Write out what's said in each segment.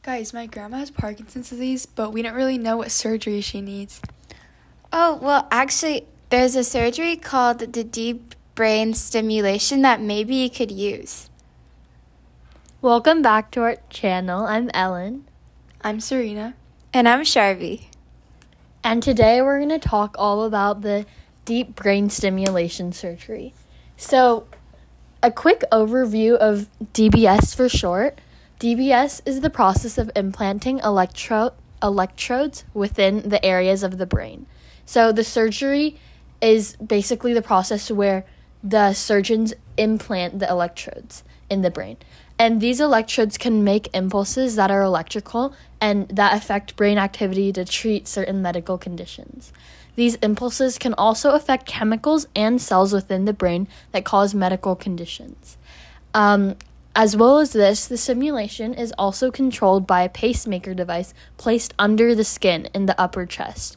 Guys, my grandma has Parkinson's disease, but we don't really know what surgery she needs. Oh, well, actually, there's a surgery called the Deep Brain Stimulation that maybe you could use. Welcome back to our channel. I'm Ellen. I'm Serena. And I'm Sharvi. And today we're going to talk all about the Deep Brain Stimulation Surgery. So, a quick overview of DBS for short. DBS is the process of implanting electrodes within the areas of the brain. So the surgery is basically the process where the surgeons implant the electrodes in the brain. And these electrodes can make impulses that are electrical and that affect brain activity to treat certain medical conditions. These impulses can also affect chemicals and cells within the brain that cause medical conditions. As well as this, the stimulation is also controlled by a pacemaker device placed under the skin in the upper chest,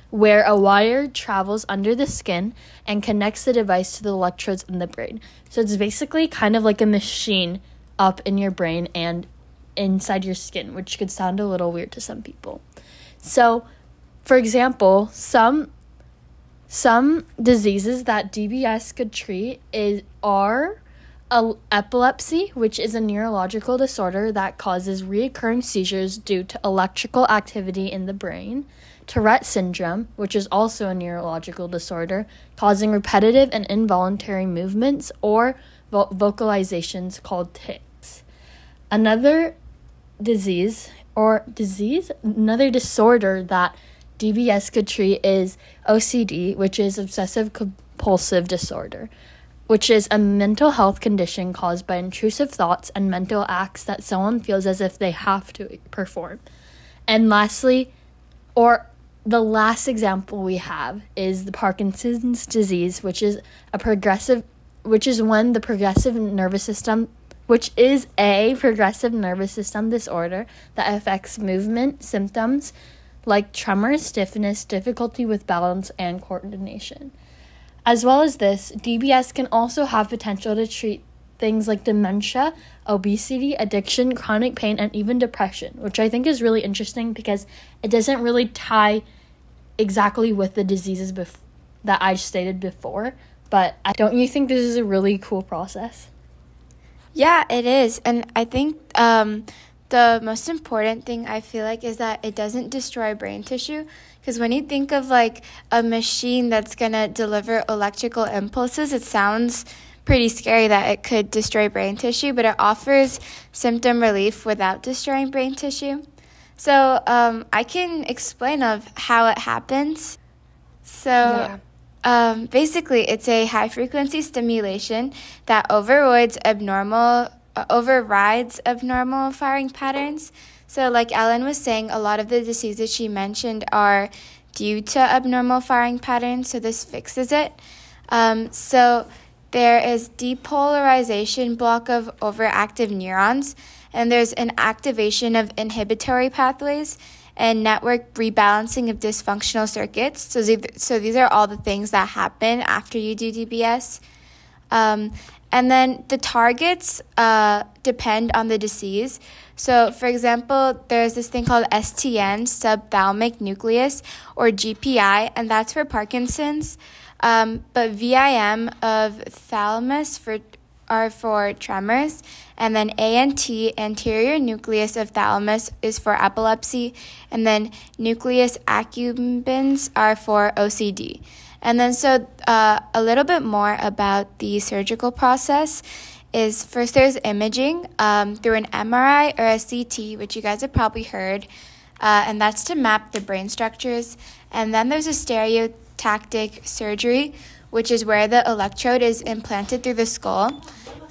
where a wire travels under the skin and connects the device to the electrodes in the brain. So it's basically kind of like a machine up in your brain and inside your skin, which could sound a little weird to some people. So, for example, some diseases that DBS could treat are epilepsy, which is a neurological disorder that causes recurring seizures due to electrical activity in the brain. Tourette syndrome, which is also a neurological disorder, causing repetitive and involuntary movements or vocalizations called tics. Another disorder that DBS could treat is OCD, which is obsessive compulsive disorder, which is a mental health condition caused by intrusive thoughts and mental acts that someone feels as if they have to perform. And lastly, or the last example we have is the Parkinson's disease, which is a progressive nervous system disorder that affects movement symptoms like tremors, stiffness, difficulty with balance, and coordination. As well as this, DBS can also have potential to treat things like dementia, obesity, addiction, chronic pain, and even depression, which I think is really interesting because it doesn't really tie exactly with the diseases that I stated before. But don't you think this is a really cool process? Yeah, it is. And I think the most important thing I feel like is that it doesn't destroy brain tissue. Because when you think of like a machine that's going to deliver electrical impulses, it sounds pretty scary that it could destroy brain tissue, but it offers symptom relief without destroying brain tissue. So I can explain of how it happens. So basically, it's a high-frequency stimulation that overrides abnormal firing patterns. So like Ellen was saying, a lot of the diseases she mentioned are due to abnormal firing patterns, so this fixes it. So there is depolarization block of overactive neurons, and there's an activation of inhibitory pathways and network rebalancing of dysfunctional circuits. So these are all the things that happen after you do DBS. And then the targets depend on the disease. So, for example, there's this thing called STN, subthalamic nucleus, or GPI, and that's for Parkinson's. But VIM of thalamus are for tremors, and then ANT, anterior nucleus of thalamus, is for epilepsy, and then nucleus accumbens are for OCD. And then a little bit more about the surgical process is first there's imaging through an MRI or a CT, which you guys have probably heard, and that's to map the brain structures. And then there's a stereotactic surgery, which is where the electrode is implanted through the skull.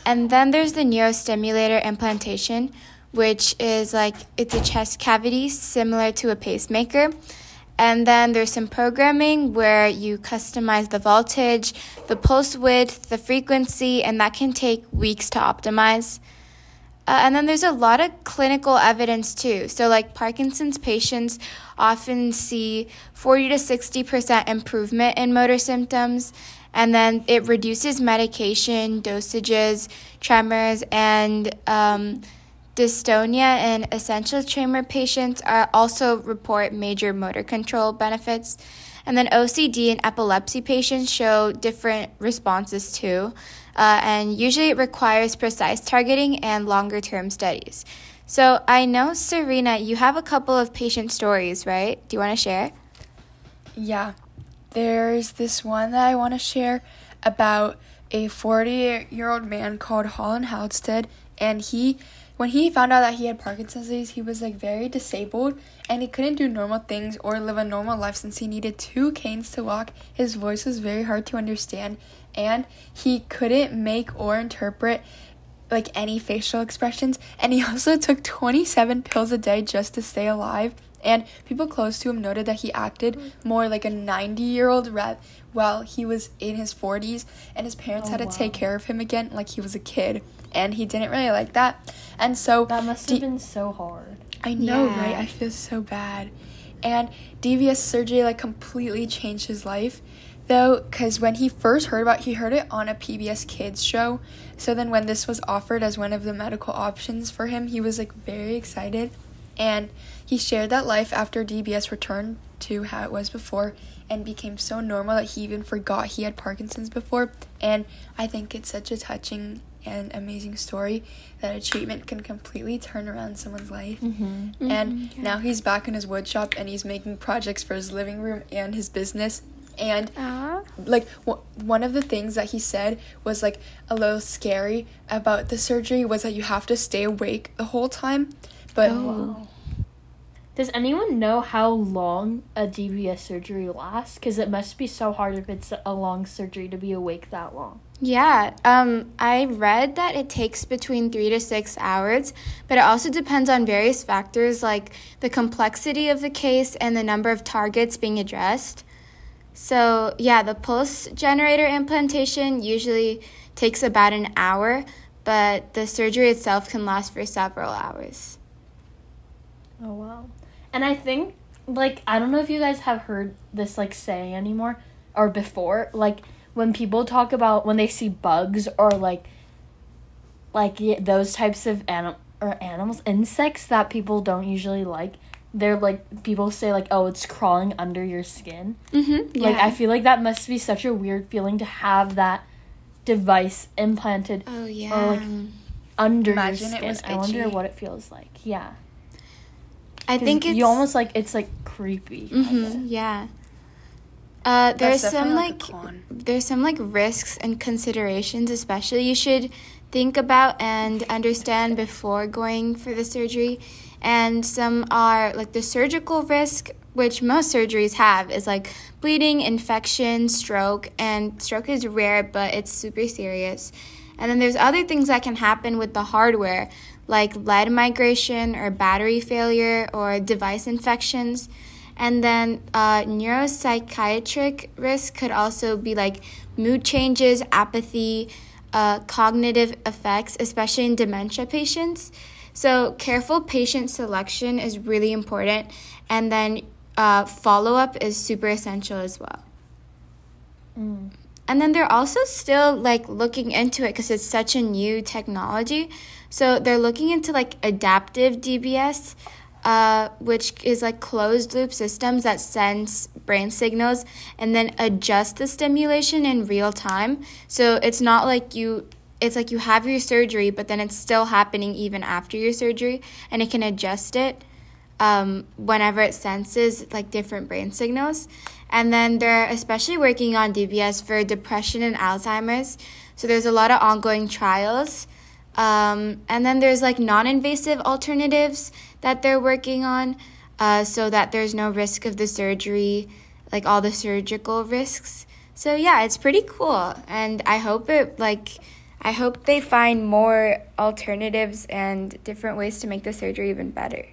And then there's the neurostimulator implantation, which is like it's a chest cavity similar to a pacemaker. And then there's some programming where you customize the voltage, the pulse width, the frequency, and that can take weeks to optimize. And then there's a lot of clinical evidence too. So like Parkinson's patients often see 40 to 60% improvement in motor symptoms. And then it reduces medication, dosages, tremors, and dystonia and essential tremor patients also report major motor control benefits. And then OCD and epilepsy patients show different responses too. And usually it requires precise targeting and longer-term studies. So I know, Serena, you have a couple of patient stories, right? Do you want to share? Yeah, there's this one that I want to share about a 40-year-old man called Holland Halstead, and when he found out that he had Parkinson's disease, he was very disabled, and he couldn't do normal things or live a normal life since he needed 2 canes to walk. His voice was very hard to understand, and he couldn't make or interpret any facial expressions, and he also took 27 pills a day just to stay alive. And people close to him noted that he acted more like a 90-year-old while he was in his 40s, and his parents had to take care of him again like he was a kid, and he didn't really like that. And so that must have been so hard. I know, right? I feel so bad. And DBS surgery completely changed his life, though, because when he first heard about it, he heard it on a PBS Kids show. So then when this was offered as one of the medical options for him, he was very excited. And he shared that life after DBS returned to how it was before and became so normal that he even forgot he had Parkinson's before. And I think it's such a touching and amazing story that a treatment can completely turn around someone's life. Mm-hmm. And now he's back in his wood shop and he's making projects for his living room and his business. And one of the things that he said was a little scary about the surgery was that you have to stay awake the whole time. But does anyone know how long a DBS surgery lasts? Because it must be so hard if it's a long surgery to be awake that long. Yeah, I read that it takes between 3 to 6 hours, but it also depends on various factors like the complexity of the case and the number of targets being addressed. So, yeah, the pulse generator implantation usually takes about an hour, but the surgery itself can last for several hours. Oh, wow. And I think, I don't know if you guys have heard this, saying anymore or before. When people talk about when they see bugs or, those types of animals, insects that people don't usually like, they're, people say, oh, it's crawling under your skin. Mm-hmm, yeah. I feel like that must be such a weird feeling to have that device implanted. Oh, yeah. Or, under Imagine your skin. It was itchy. I wonder what it feels like. Yeah. I think it's... You almost, it's, creepy. Mm-hmm, yeah. There's some risks and considerations especially you should think about and understand before going for the surgery. And some are the surgical risk, which most surgeries have, is bleeding, infection, stroke. And stroke is rare, but it's super serious. And then there's other things that can happen with the hardware, like lead migration or battery failure or device infections. And then neuropsychiatric risk could also be mood changes, apathy, cognitive effects, especially in dementia patients. So careful patient selection is really important. And then follow-up is super essential as well. Mm. And then they're also still looking into it because it's such a new technology. So they're looking into adaptive DBS, which is closed loop systems that sends brain signals and then adjust the stimulation in real time. So it's not you have your surgery, but then it's still happening even after your surgery, and it can adjust it whenever it senses different brain signals. And then they're especially working on DBS for depression and Alzheimer's. So there's a lot of ongoing trials. And then there's non-invasive alternatives that they're working on so that there's no risk of the surgery, all the surgical risks. So yeah, it's pretty cool. And I hope they find more alternatives and different ways to make the surgery even better.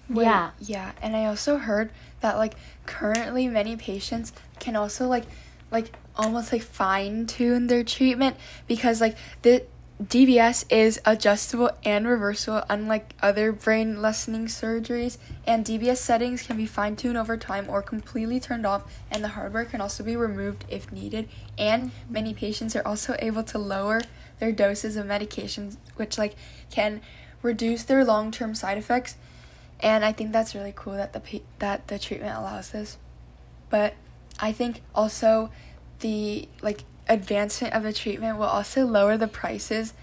Yeah. Yeah, and I also heard that currently many patients can also almost fine tune their treatment because the DBS is adjustable and reversible, unlike other brain lessening surgeries, and DBS settings can be fine-tuned over time or completely turned off, and the hardware can also be removed if needed. And many patients are also able to lower their doses of medications, which can reduce their long-term side effects. And I think that's really cool that the treatment allows this. But I think also the advancement of the treatment will also lower the prices,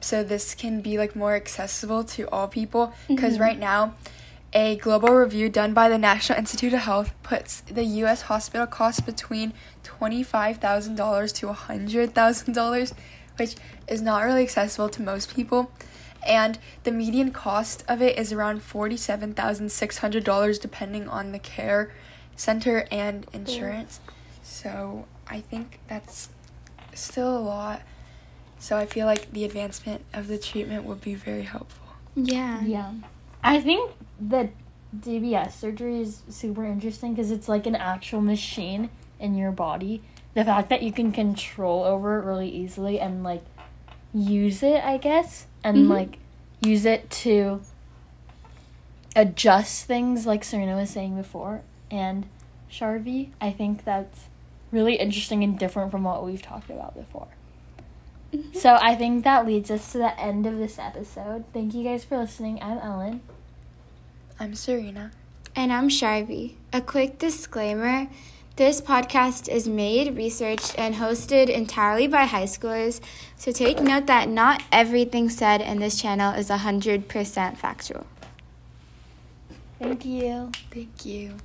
so this can be more accessible to all people. Because right now, a global review done by the National Institute of Health puts the U.S. hospital costs between $25,000 to $100,000, which is not really accessible to most people. And the median cost of it is around $47,600 depending on the care center and insurance. So I think that's still a lot. So I feel like the advancement of the treatment would be very helpful. Yeah. I think that DBS surgery is super interesting because it's like an actual machine in your body. The fact that you can control over it really easily and use it, I guess, and use it to adjust things like Serena was saying before. And Sharvi, I think that's really interesting and different from what we've talked about before. So I think that leads us to the end of this episode. Thank you guys for listening. I'm Ellen. I'm Serena. And I'm Sharvi. A quick disclaimer. This podcast is made, researched, and hosted entirely by high schoolers, so take note that not everything said in this channel is 100% factual. Thank you. Thank you.